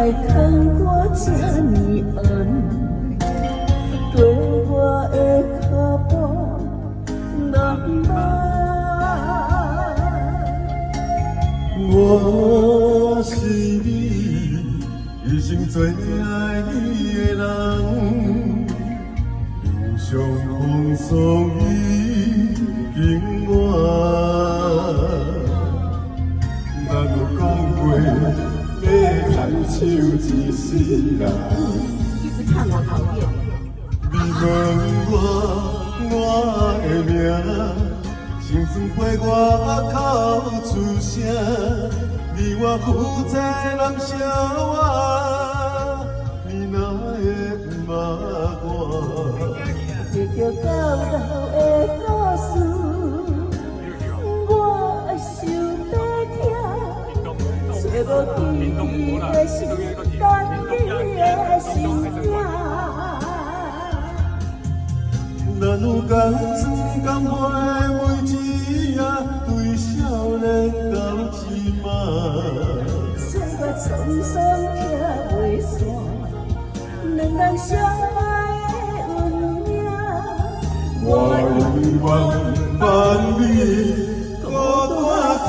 来疼我这呢恩，对我的脚步慢慢。我是你一生最爱你的人，面上风霜已经完。咱有讲过，要牵手一世人。一直看我讨厌。你问我的名，心酸陪我哭出声。你我负债难消啊，你哪会不捌我？听着到老的故事，我想要听，找无你的心，等你的心影。咱有共酸共陪每一夜，对少年到即晚。岁月沧桑听袂煞，两人相爱的运命。我永远伴你孤单行。